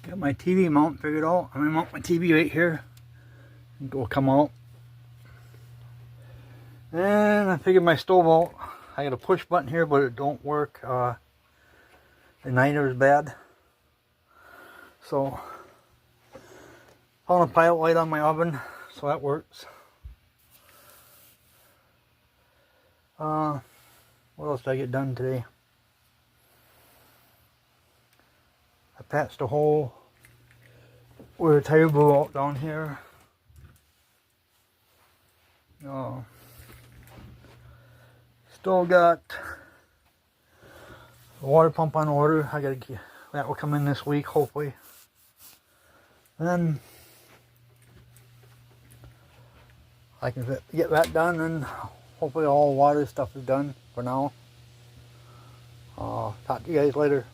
Got my TV mount figured out. I'm gonna mount my TV right here. It will come out. And I figured my stove out. I got a push button here, but it don't work. The igniter is bad. So found a pilot light on my oven, so that works. What else did I get done today? I patched a hole where the tire blew out down here. Still got the water pump on order. I gotta get that, will come in this week, hopefully. And then I can get that done, and hopefully all water stuff is done for now. Talk to you guys later.